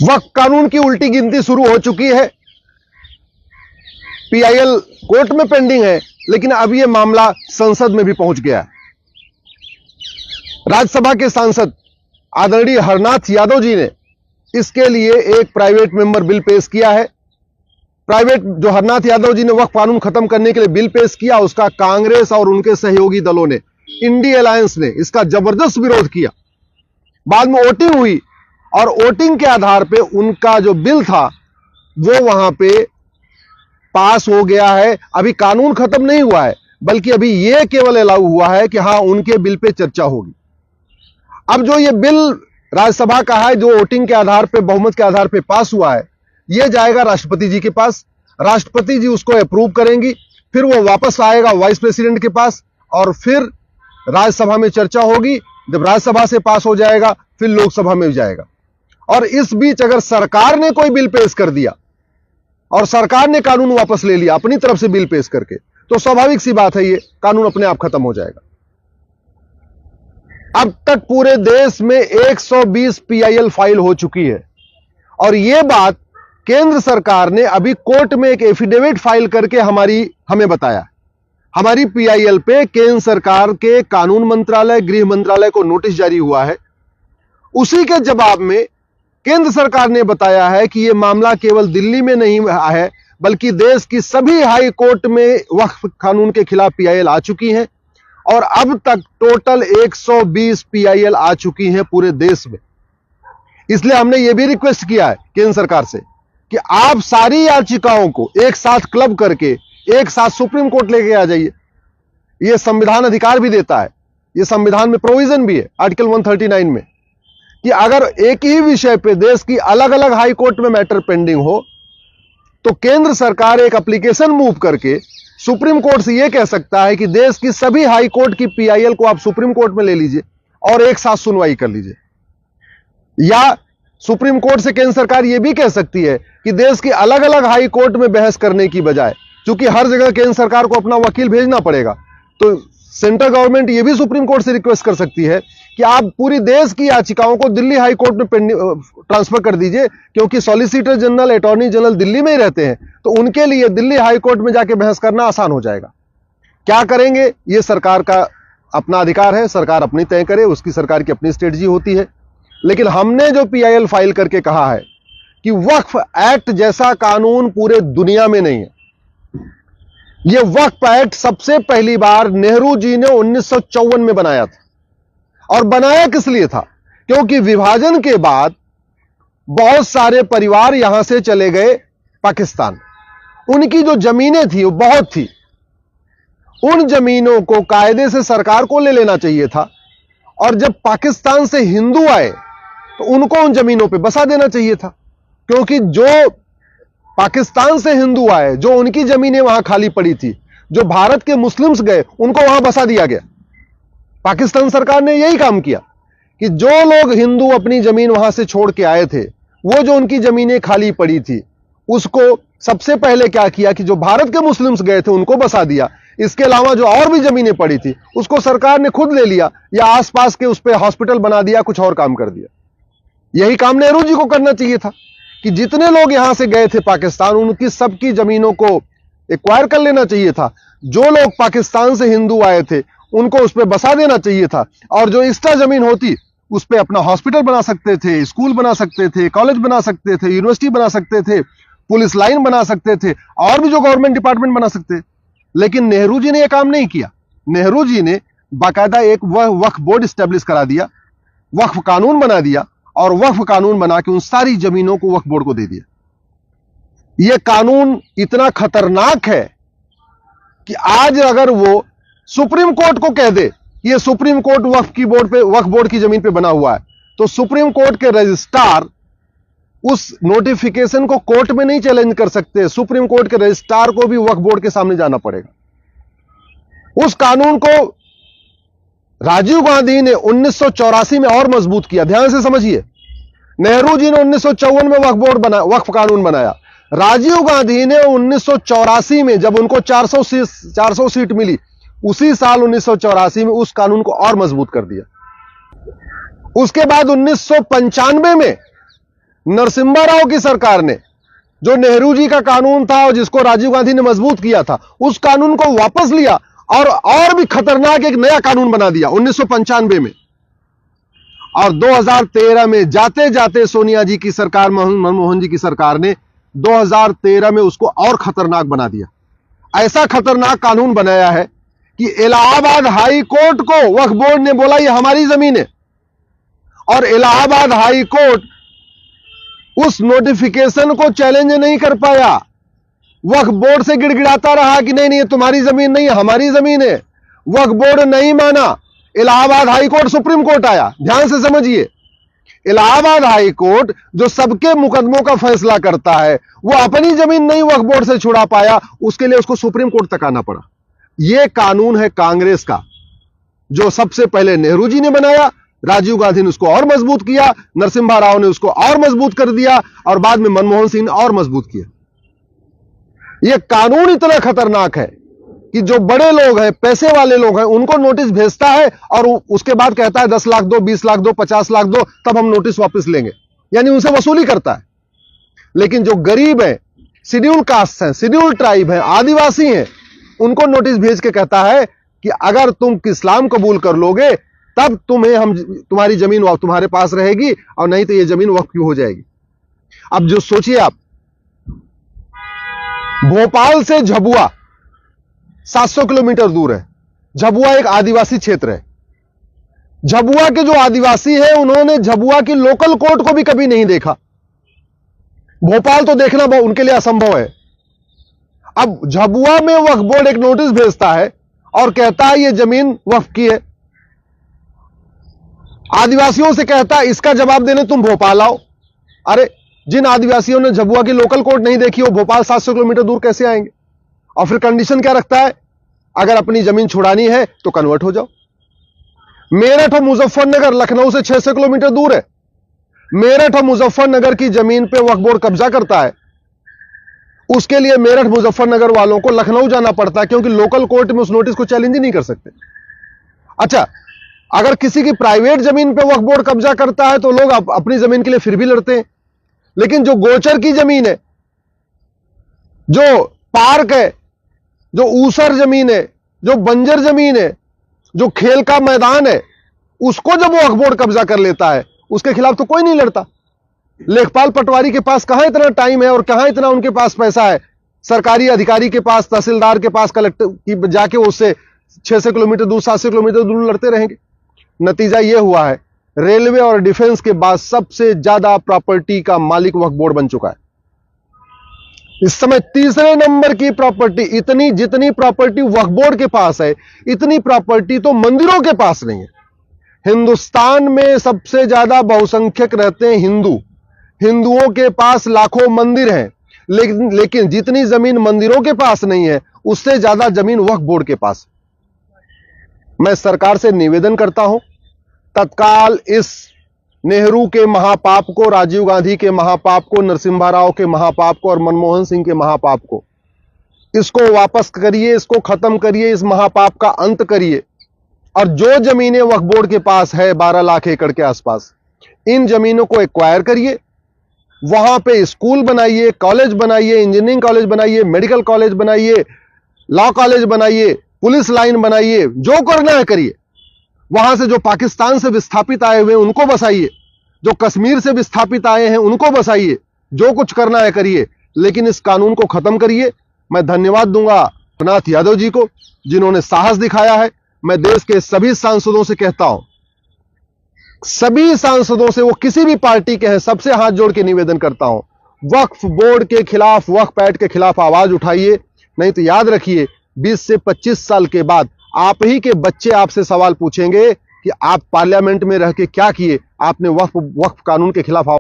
वक्फ कानून की उल्टी गिनती शुरू हो चुकी है। पीआईएल कोर्ट में पेंडिंग है, लेकिन अब यह मामला संसद में भी पहुंच गया है। राज्यसभा के सांसद आदरणीय हरनाथ यादव जी ने इसके लिए एक प्राइवेट मेंबर बिल पेश किया है। जो हरनाथ यादव जी ने वक्फ कानून खत्म करने के लिए बिल पेश किया, उसका कांग्रेस और उनके सहयोगी दलों ने, इंडिया अलायंस ने इसका जबरदस्त विरोध किया। बाद में वोटिंग हुई और वोटिंग के आधार पे उनका जो बिल था वो वहां पे पास हो गया है। अभी कानून खत्म नहीं हुआ है, बल्कि अभी यह केवल अलाउ हुआ है कि हां, उनके बिल पे चर्चा होगी। अब जो ये बिल राज्यसभा का है, जो वोटिंग के आधार पे, बहुमत के आधार पे पास हुआ है, यह जाएगा राष्ट्रपति जी के पास। राष्ट्रपति जी उसको अप्रूव करेंगी, फिर वो वापस आएगा वाइस प्रेसिडेंट के पास और फिर राज्यसभा में चर्चा होगी। जब राज्यसभा से पास हो जाएगा, फिर लोकसभा में भी जाएगा। और इस बीच अगर सरकार ने कोई बिल पेश कर दिया और सरकार ने कानून वापस ले लिया अपनी तरफ से बिल पेश करके, तो स्वाभाविक सी बात है, ये कानून अपने आप खत्म हो जाएगा। अब तक पूरे देश में 120 पीआईएल फाइल हो चुकी है और यह बात केंद्र सरकार ने अभी कोर्ट में एक एफिडेविट फाइल करके हमें बताया। हमारी पीआईएल पे केंद्र सरकार के कानून मंत्रालय, गृह मंत्रालय को नोटिस जारी हुआ है। उसी के जवाब में केंद्र सरकार ने बताया है कि यह मामला केवल दिल्ली में नहीं है, बल्कि देश की सभी हाई कोर्ट में वक्फ कानून के खिलाफ पीआईएल आ चुकी हैं और अब तक टोटल 120 पीआईएल आ चुकी हैं पूरे देश में। इसलिए हमने यह भी रिक्वेस्ट किया है केंद्र सरकार से कि आप सारी याचिकाओं को एक साथ क्लब करके एक साथ सुप्रीम कोर्ट लेके आ जाइए। यह संविधान अधिकार भी देता है, यह संविधान में प्रोविजन भी है आर्टिकल 139 में कि अगर एक ही विषय पे देश की अलग अलग हाई कोर्ट में मैटर पेंडिंग हो, तो केंद्र सरकार एक एप्लीकेशन मूव करके सुप्रीम कोर्ट से यह कह सकता है कि देश की सभी हाई कोर्ट की पीआईएल को आप सुप्रीम कोर्ट में ले लीजिए और एक साथ सुनवाई कर लीजिए। या सुप्रीम कोर्ट से केंद्र सरकार यह भी कह सकती है कि देश की अलग अलग हाई कोर्ट में बहस करने की बजाय, चूंकि हर जगह केंद्र सरकार को अपना वकील भेजना पड़ेगा, तो सेंट्रल गवर्नमेंट यह भी सुप्रीम कोर्ट से रिक्वेस्ट कर सकती है कि आप पूरी देश की याचिकाओं को दिल्ली हाई कोर्ट में ट्रांसफर कर दीजिए, क्योंकि solicitor general, attorney general Delhi में ही रहते हैं, तो उनके लिए दिल्ली हाई कोर्ट में जाके बहस करना आसान हो जाएगा। क्या करेंगे, यह सरकार का अपना अधिकार है, सरकार अपनी तय करे, उसकी सरकार की अपनी स्ट्रेटजी होती है। लेकिन हमने जो पीआईएल फाइल करके कहा है कि वक्फ एक्ट जैसा कानून पूरे दुनिया में नहीं है। यह वक्फ एक्ट सबसे पहली बार नेहरू जी ने 1954 में बनाया था। और बनाया किस लिए था? क्योंकि विभाजन के बाद बहुत सारे परिवार यहां से चले गए पाकिस्तान। उनकी जो जमीनें थी वो बहुत थी, उन जमीनों को कायदे से सरकार को ले लेना चाहिए था और जब पाकिस्तान से हिंदू आए तो उनको उन जमीनों पे बसा देना चाहिए था, क्योंकि जो पाकिस्तान से हिंदू आए, जो उनकी जमीनें वहां खाली पड़ी थी, जो भारत के मुस्लिम्स गए, उनको वहां बसा दिया गया। पाकिस्तान सरकार ने यही काम किया कि जो लोग हिंदू अपनी जमीन वहां से छोड़ के आए थे, वो जो उनकी जमीनें खाली पड़ी थी, उसको सबसे पहले क्या किया कि जो भारत के मुस्लिम्स गए थे उनको बसा दिया। इसके अलावा जो और भी जमीनें पड़ी थी उसको सरकार ने खुद ले लिया या आसपास के उस पर हॉस्पिटल बना दिया, कुछ और काम कर दिया। यही काम नेहरू जी को करना चाहिए था कि जितने लोग यहां से गए थे पाकिस्तान, उनकी सबकी जमीनों को एक्वायर कर लेना चाहिए था। जो लोग पाकिस्तान से हिंदू आए थे उनको उस पर बसा देना चाहिए था और जो एक्स्ट्रा जमीन होती उस पर अपना हॉस्पिटल बना सकते थे, स्कूल बना सकते थे, कॉलेज बना सकते थे, यूनिवर्सिटी बना सकते थे, पुलिस लाइन बना सकते थे और भी जो गवर्नमेंट डिपार्टमेंट बना सकते। लेकिन नेहरू जी ने यह काम नहीं किया। नेहरू जी ने बाकायदा एक वक्फ बोर्ड स्टैब्लिश करा दिया, वक्फ कानून बना दिया और वक्फ कानून बना के उन सारी जमीनों को वक्फ बोर्ड को दे दिया। यह कानून इतना खतरनाक है कि आज अगर वो सुप्रीम कोर्ट को कह दे, यह सुप्रीम कोर्ट वक्फ बोर्ड की जमीन पे बना हुआ है, तो सुप्रीम कोर्ट के रजिस्ट्रार उस नोटिफिकेशन को कोर्ट में नहीं चैलेंज कर सकते। सुप्रीम कोर्ट के रजिस्ट्रार को भी वक्फ बोर्ड के सामने जाना पड़ेगा। उस कानून को राजीव गांधी ने 1984 में और मजबूत किया। ध्यान से समझिए, नेहरू जी ने 1954 में वक्फ कानून बनाया। राजीव गांधी ने 1984 में, जब उनको 400 सीट मिली, उसी साल 1984 में उस कानून को और मजबूत कर दिया। उसके बाद 1995 में नरसिम्हा राव की सरकार ने जो नेहरू जी का कानून था और जिसको राजीव गांधी ने मजबूत किया था, उस कानून को वापस लिया और भी खतरनाक एक नया कानून बना दिया 1995 में। और 2013 में जाते जाते सोनिया जी की सरकार, मनमोहन जी की सरकार ने 2013 में उसको और खतरनाक बना दिया। ऐसा खतरनाक कानून बनाया है कि इलाहाबाद हाई कोर्ट को वक्फ बोर्ड ने बोला ये हमारी जमीन है, और इलाहाबाद हाई कोर्ट उस नोटिफिकेशन को चैलेंज नहीं कर पाया। वक्फ बोर्ड से गिड़गिड़ाता रहा कि नहीं नहीं ये तुम्हारी जमीन नहीं है, हमारी जमीन है। वक्फ बोर्ड नहीं माना, Allahabad high court supreme court आया। ध्यान से समझिए, इलाहाबाद हाई कोर्ट जो सबके मुकदमों का फैसला करता है, वो अपनी जमीन नहीं वक्फ बोर्ड से छुड़ा पाया, उसके लिए उसको सुप्रीम कोर्ट तक आना पड़ा। यह कानून है कांग्रेस का, जो सबसे पहले नेहरू जी ने बनाया, राजीव गांधी ने उसको और मजबूत किया, नरसिम्हा राव ने उसको और मजबूत कर दिया, और बाद में मनमोहन सिंह ने और मजबूत किया। यह कानून इतना खतरनाक है कि जो बड़े लोग हैं, पैसे वाले लोग हैं, उनको नोटिस भेजता है और उसके बाद कहता है 10 लाख दो, 20 लाख दो, 50 लाख दो, तब हम नोटिस वापस लेंगे, यानी उनसे वसूली करता है। लेकिन जो गरीब हैं, शेड्यूल कास्ट हैं, शेड्यूल ट्राइब हैं, आदिवासी हैं, उनको नोटिस भेज के कहता है कि अगर तुम इस्लाम कबूल कर लोगे तब तुम्हारी जमीन तुम्हारे पास रहेगी, और नहीं तो यह जमीन वक्फ क्यों हो जाएगी। अब जो सोचिए आप, भोपाल से झबुआ 700 किलोमीटर दूर है। झबुआ एक आदिवासी क्षेत्र है। झबुआ के जो आदिवासी हैं, उन्होंने झबुआ की लोकल कोर्ट को भी कभी नहीं देखा। भोपाल तो देखना उनके लिए असंभव है। अब झबुआ में वक्फ बोर्ड एक नोटिस भेजता है और कहता है यह जमीन वक्फ की है। आदिवासियों से कहता है इसका जवाब देने तुम भोपाल आओ। अरे जिन आदिवासियों ने झबुआ की लोकल कोर्ट नहीं देखी, वो भोपाल 700 किलोमीटर दूर कैसे आएंगे। और फिर कंडीशन क्या रखता है, अगर अपनी जमीन छुड़ानी है तो कन्वर्ट हो जाओ। मेरठ और मुजफ्फरनगर लखनऊ से 600 किलोमीटर दूर है। मेरठ और मुजफ्फरनगर की जमीन पे वक्फ बोर्ड कब्जा करता है, उसके लिए मेरठ मुजफ्फरनगर वालों को लखनऊ जाना पड़ता है, क्योंकि लोकल कोर्ट में उस नोटिस को चैलेंज ही नहीं कर सकते। अच्छा, अगर किसी की प्राइवेट जमीन पे वक्फ बोर्ड कब्जा करता है तो लोग अपनी जमीन के लिए फिर भी लड़ते हैं। लेकिन जो गोचर की जमीन है, जो पार्क है, जो ऊसर जमीन है, जो बंजर जमीन है, जो खेल का मैदान है, उसको जब वो वक्फ बोर्ड कब्जा कर लेता है, उसके खिलाफ तो कोई नहीं लड़ता। लेखपाल पटवारी के पास कहां इतना टाइम है और कहां इतना उनके पास पैसा है। सरकारी अधिकारी के पास, तहसीलदार के पास, कलेक्टर की जाके उससे 600 किलोमीटर दूर, 700 किलोमीटर दूर लड़ते रहेंगे। नतीजा यह हुआ है, रेलवे और डिफेंस के बाद सबसे ज्यादा प्रॉपर्टी का मालिक वक्फ बोर्ड बन चुका है। इस समय तीसरे नंबर की प्रॉपर्टी, जितनी प्रॉपर्टी वक्फ बोर्ड के पास है, इतनी प्रॉपर्टी तो मंदिरों के पास नहीं है। हिंदुस्तान में सबसे ज्यादा बहुसंख्यक रहते हैं हिंदू। हिंदुओं के पास लाखों मंदिर हैं, लेकिन जितनी जमीन मंदिरों के पास नहीं है, उससे ज्यादा जमीन वक्फ बोर्ड के पास। मैं सरकार से निवेदन करता हूं, तत्काल इस नेहरू के महापाप को, राजीव गांधी के महापाप को, नरसिम्हा राव के महापाप को और मनमोहन सिंह के महापाप को, इसको वापस करिए, इसको खत्म करिए, इस महापाप का अंत करिए। और जो जमीनें वक्फ बोर्ड के पास है 12 लाख एकड़ के आसपास, इन जमीनों को एक्वायर करिए, वहां पे स्कूल बनाइए, कॉलेज बनाइए, इंजीनियरिंग कॉलेज बनाइए, मेडिकल कॉलेज बनाइए, लॉ कॉलेज बनाइए, पुलिस लाइन बनाइए, जो करना है करिए। वहां से जो पाकिस्तान से विस्थापित आए हुए हैं उनको बसाइए, जो कश्मीर से विस्थापित आए हैं उनको बसाइए, जो कुछ करना है करिए, लेकिन इस कानून को खत्म करिए। मैं धन्यवाद दूंगा रघुनाथ यादव जी को, जिन्होंने साहस दिखाया है। मैं देश के सभी सांसदों से कहता हूं, सभी सांसदों से, वो किसी भी पार्टी के हैं, सबसे हाथ जोड़ के निवेदन करता हूं, वक्फ बोर्ड के खिलाफ, वक्फ एक्ट के खिलाफ आवाज उठाइए। नहीं तो याद रखिए, 20 से 25 साल के बाद आप ही के बच्चे आपसे सवाल पूछेंगे कि आप पार्लियामेंट में रह के क्या किए, आपने वक्फ कानून के खिलाफ